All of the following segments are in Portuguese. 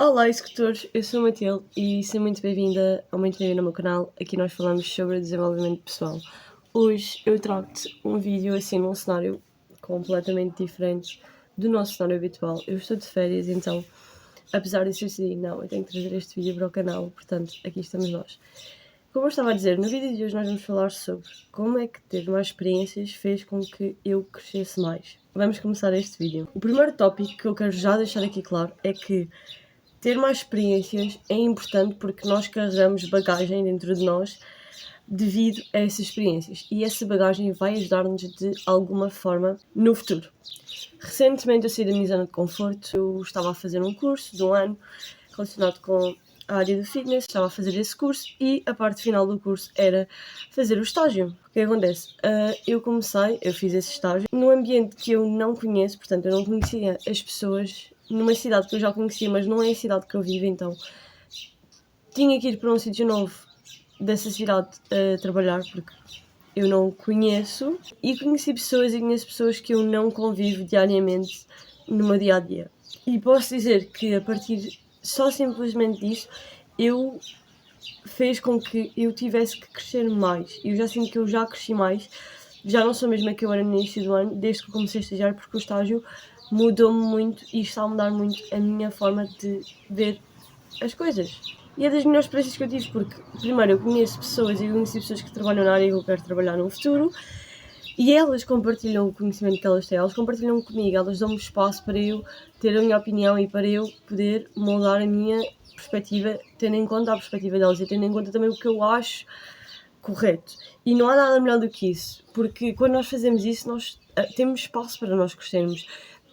Olá, executores, eu sou a Matilde e seja muito bem-vinda ou muito bem-vindo ao meu canal. Aqui nós falamos sobre desenvolvimento pessoal. Hoje eu trago-te um vídeo assim num cenário completamente diferente do nosso cenário habitual. Eu estou de férias, então, apesar disso eu decidi, não, eu tenho que trazer este vídeo para o canal, portanto, aqui estamos nós. Como eu estava a dizer, no vídeo de hoje nós vamos falar sobre como é que ter mais experiências fez com que eu crescesse mais. Vamos começar este vídeo. O primeiro tópico que eu quero já deixar aqui claro é que ter mais experiências é importante porque nós carregamos bagagem dentro de nós devido a essas experiências e essa bagagem vai ajudar-nos de alguma forma no futuro. Recentemente eu saí da minha zona de conforto, eu estava a fazer um curso de um ano relacionado com a área do fitness, estava a fazer esse curso e a parte final do curso era fazer o estágio. O que acontece? Eu fiz esse estágio num ambiente que eu não conheço, portanto eu não conhecia as pessoas numa cidade que eu já conhecia, mas não é a cidade que eu vivo, então tinha que ir para um sítio novo dessa cidade a trabalhar, porque eu não conheço, e conheci pessoas e conheço pessoas que eu não convivo diariamente no meu dia-a-dia. E posso dizer que a partir só simplesmente disso, fez com que eu tivesse que crescer mais. Eu já sinto que eu já cresci mais, já não sou a mesma que eu era no início do ano, desde que eu comecei a estagiar, porque o estágio mudou-me muito e está a mudar muito a minha forma de ver as coisas. E é das melhores experiências que eu tive, porque primeiro eu conheço pessoas e conheci pessoas que trabalham na área que eu quero trabalhar no futuro, e elas compartilham o conhecimento que elas têm, elas compartilham comigo, elas dão-me espaço para eu ter a minha opinião e para eu poder moldar a minha perspectiva, tendo em conta a perspectiva delas e tendo em conta também o que eu acho correto. E não há nada melhor do que isso, porque quando nós fazemos isso, nós temos espaço para nós crescermos.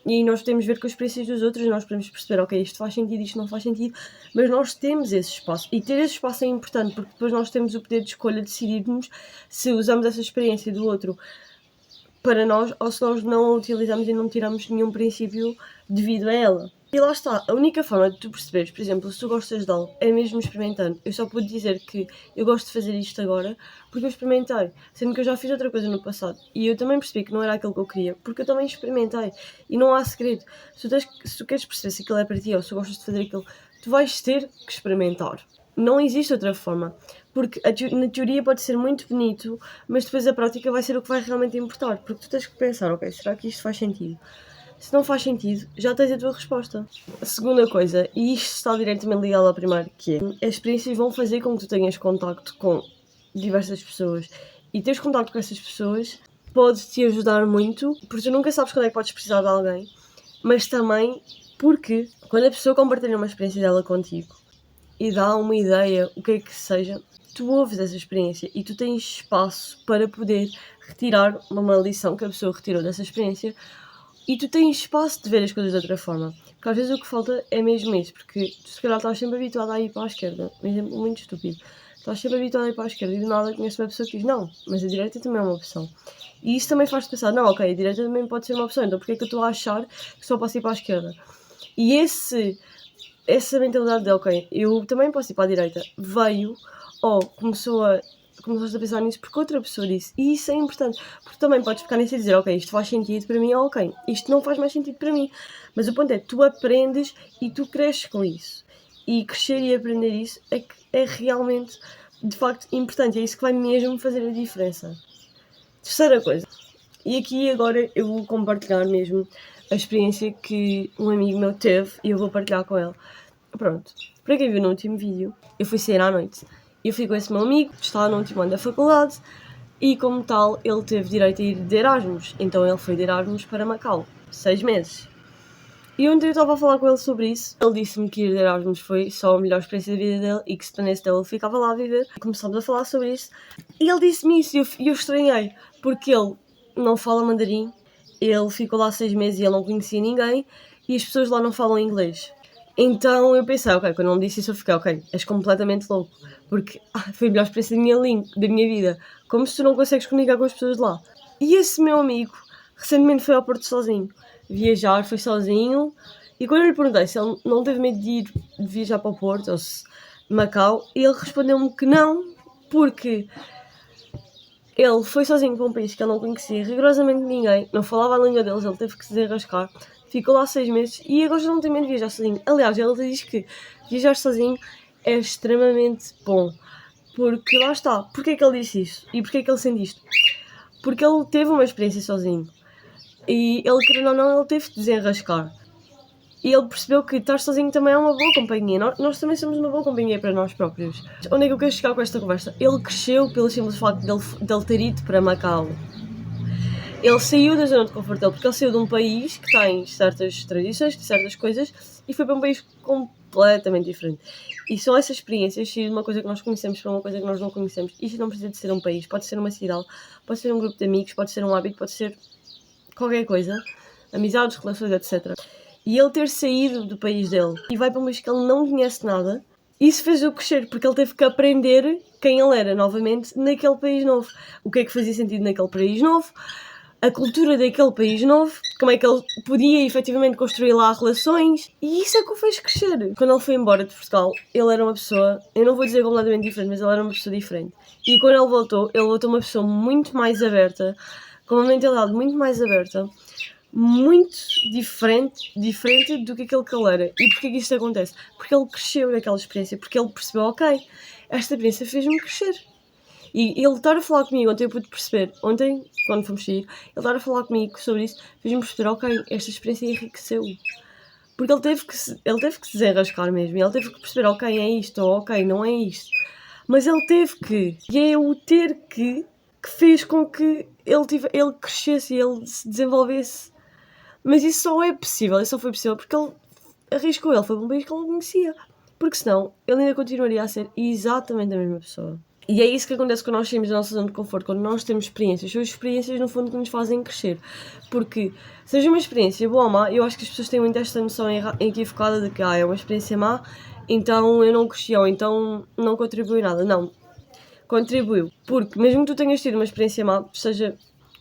E nós podemos ver com as experiências dos outros e nós podemos perceber, ok, isto faz sentido, isto não faz sentido, mas nós temos esse espaço. E ter esse espaço é importante, porque depois nós temos o poder de escolha de decidirmos se usamos essa experiência do outro para nós ou se nós não a utilizamos e não tiramos nenhum princípio devido a ela. E lá está, a única forma de tu perceberes, por exemplo, se tu gostas de algo, é mesmo experimentando. Eu só pude dizer que eu gosto de fazer isto agora porque eu experimentei, sendo que eu já fiz outra coisa no passado. E eu também percebi que não era aquilo que eu queria, porque eu também experimentei. E não há segredo. Se tu queres perceber se aquilo é para ti ou se gostas de fazer aquilo, tu vais ter que experimentar. Não existe outra forma. Porque na teoria pode ser muito bonito, mas depois a prática vai ser o que vai realmente importar. Porque tu tens que pensar, ok, será que isto faz sentido? Se não faz sentido, já tens a tua resposta. A segunda coisa, e isto está diretamente ligado ao primeiro, que é as experiências vão fazer com que tu tenhas contacto com diversas pessoas. E teres contacto com essas pessoas pode-te ajudar muito, porque tu nunca sabes quando é que podes precisar de alguém, mas também porque quando a pessoa compartilha uma experiência dela contigo e dá uma ideia, o que é que seja, tu ouves essa experiência e tu tens espaço para poder retirar uma lição que a pessoa retirou dessa experiência e tu tens espaço de ver as coisas de outra forma. Porque às vezes o que falta é mesmo isso, porque tu se calhar estás sempre habituado a ir para a esquerda. Um exemplo muito estúpido. Estás sempre habituado a ir para a esquerda e do nada conheces uma pessoa que diz não, mas a direita também é uma opção. E isso também faz-te pensar, não, ok, a direita também pode ser uma opção, então porquê é que eu estou a achar que só posso ir para a esquerda? E essa mentalidade de, ok, eu também posso ir para a direita, veio, ou começaste a pensar nisso porque outra pessoa disse. E isso é importante, porque também podes ficar nisso e dizer, ok, isto faz sentido para mim, ou ok, isto não faz mais sentido para mim. Mas o ponto é, tu aprendes e tu cresces com isso. E crescer e aprender isso é que é realmente, de facto, importante. É isso que vai mesmo fazer a diferença. Terceira coisa, e aqui agora eu vou compartilhar mesmo a experiência que um amigo meu teve e eu vou partilhar com ele. Pronto, para quem viu no último vídeo, eu fui sair à noite. Eu fui com esse meu amigo, estava no último ano da faculdade, e como tal, ele teve direito a ir de Erasmus. Então ele foi de Erasmus para Macau, 6 meses. E ontem eu estava a falar com ele sobre isso. Ele disse-me que ir de Erasmus foi só a melhor experiência da vida dele e que se dependesse dele ele ficava lá a viver. Começámos a falar sobre isso. E ele disse-me isso e eu estranhei, porque ele não fala mandarim, ele ficou lá 6 meses e ele não conhecia ninguém e as pessoas lá não falam inglês. Então eu pensei, ok, quando ele me disse isso eu fiquei, ok, és completamente louco, porque foi a melhor experiência da minha vida, como se tu não consegues comunicar com as pessoas de lá. E esse meu amigo recentemente foi ao Porto sozinho, viajar, foi sozinho, e quando eu lhe perguntei se ele não teve medo de viajar para o Porto, ou se Macau, ele respondeu-me que não, porque ele foi sozinho para um país que ele não conhecia rigorosamente ninguém, não falava a língua deles, ele teve que se desenrascar, ficou lá 6 meses e agora já não tem medo de viajar sozinho. Aliás, ele diz que viajar sozinho é extremamente bom. Porque lá está, porque é que ele disse isso? E porque é que ele sente isto? Porque ele teve uma experiência sozinho. E ele, querendo ou não, ele teve de desenrascar. E ele percebeu que estar sozinho também é uma boa companhia. Nós também somos uma boa companhia para nós próprios. Onde é que eu quero chegar com esta conversa? Ele cresceu pelo simples facto dele ter ido para Macau. Ele saiu da zona de conforto dele, porque ele saiu de um país que tem certas tradições, certas coisas, e foi para um país completamente diferente. E são essas experiências, sair de uma coisa que nós conhecemos para uma coisa que nós não conhecemos. Isto não precisa de ser um país, pode ser uma cidade, pode ser um grupo de amigos, pode ser um hábito, pode ser qualquer coisa, amizades, relações, etc. E ele ter saído do país dele e vai para um país que ele não conhece nada, isso fez-o crescer, porque ele teve que aprender quem ele era novamente naquele país novo. O que é que fazia sentido naquele país novo, a cultura daquele país novo, como é que ele podia efetivamente construir lá relações, e isso é que o fez crescer. Quando ele foi embora de Portugal, ele era uma pessoa, eu não vou dizer completamente diferente, mas ele era uma pessoa diferente. E quando ele voltou uma pessoa muito mais aberta, com uma mentalidade muito mais aberta, muito diferente do que aquele que ele era. E porquê que isto acontece? Porque ele cresceu naquela experiência, porque ele percebeu, ok, esta experiência fez-me crescer. E ele estar a falar comigo, ontem eu pude perceber, ontem, quando fomos sair, ele estar a falar comigo sobre isso, fez-me perceber, ok, esta experiência enriqueceu. Porque ele teve que se desenrascar mesmo, e ele teve que perceber, ok, é isto, ou ok, não é isto. Mas ele teve que, e é o ter que fez com que ele crescesse e ele se desenvolvesse. Mas isso só é possível, isso só foi possível porque ele arriscou, ele foi para um país que ele não conhecia. Porque senão, ele ainda continuaria a ser exatamente a mesma pessoa. E é isso que acontece quando nós saímos da nossa zona de conforto, quando nós temos experiências. São as experiências, no fundo, que nos fazem crescer. Porque, seja uma experiência boa ou má, eu acho que as pessoas têm muito esta noção equivocada de que é uma experiência má, então eu não cresci, ou então não contribui nada. Não, contribuiu. Porque, mesmo que tu tenhas tido uma experiência má, seja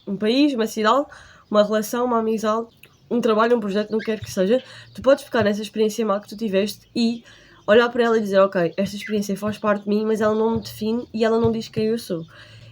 um país, uma cidade, uma relação, uma amizade, um trabalho, um projeto, não quer que seja, tu podes pegar nessa experiência má que tu tiveste e olhar para ela e dizer, ok, esta experiência faz parte de mim, mas ela não me define e ela não diz quem eu sou.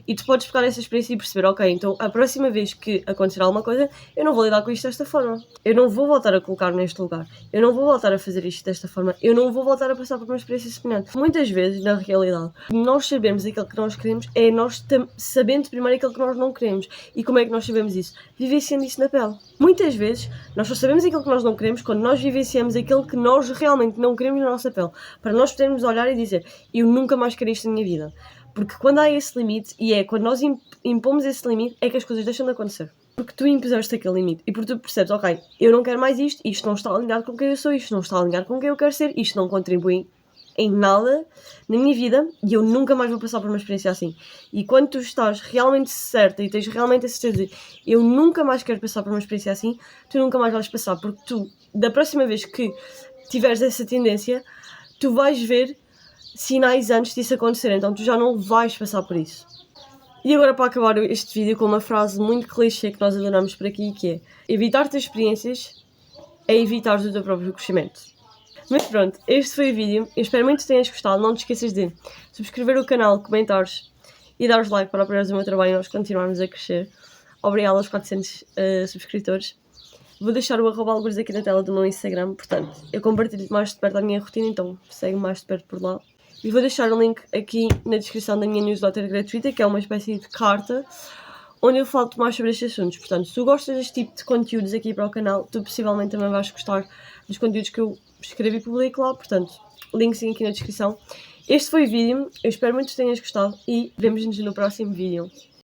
E tu podes pegar essa experiência e perceber, ok, então a próxima vez que acontecer alguma coisa, eu não vou lidar com isto desta forma. Eu não vou voltar a colocar-me neste lugar. Eu não vou voltar a fazer isto desta forma. Eu não vou voltar a passar por uma experiência semelhante. Muitas vezes, na realidade, nós sabemos aquilo que nós queremos é nós sabendo primeiro aquilo que nós não queremos. E como é que nós sabemos isso? Vivenciando isso na pele. Muitas vezes, nós só sabemos aquilo que nós não queremos quando nós vivenciamos aquilo que nós realmente não queremos na nossa pele. Para nós podermos olhar e dizer, eu nunca mais quero isto na minha vida. Porque quando há esse limite, e é quando nós impomos esse limite, é que as coisas deixam de acontecer. Porque tu impuseste aquele limite e porque tu percebes, ok, eu não quero mais isto não está alinhado com quem eu sou, isto não está alinhado com quem eu quero ser, isto não contribui em nada na minha vida e eu nunca mais vou passar por uma experiência assim. E quando tu estás realmente certa e tens realmente a certeza de eu nunca mais quero passar por uma experiência assim, tu nunca mais vais passar, porque tu, da próxima vez que tiveres essa tendência, tu vais ver sinais antes disso acontecer, então tu já não vais passar por isso. E agora, para acabar este vídeo com uma frase muito clichê que nós adoramos por aqui, que é evitar-te experiências é evitar o teu próprio crescimento. Mas pronto, este foi o vídeo, eu espero muito que tenhas gostado, não te esqueças de subscrever o canal, comentares e dar os like para apoiares o meu trabalho e nós continuarmos a crescer. Obrigado aos 400 subscritores. Vou deixar o @algures aqui na tela do meu Instagram, portanto, eu compartilho mais de perto a minha rotina, então segue mais de perto por lá. E vou deixar o link aqui na descrição da minha newsletter gratuita, que é uma espécie de carta, onde eu falo mais sobre estes assuntos. Portanto, se tu gostas deste tipo de conteúdos aqui para o canal, tu possivelmente também vais gostar dos conteúdos que eu escrevo e publico lá. Portanto, linkzinho aqui na descrição. Este foi o vídeo, eu espero muito que tenhas gostado e vemo-nos no próximo vídeo.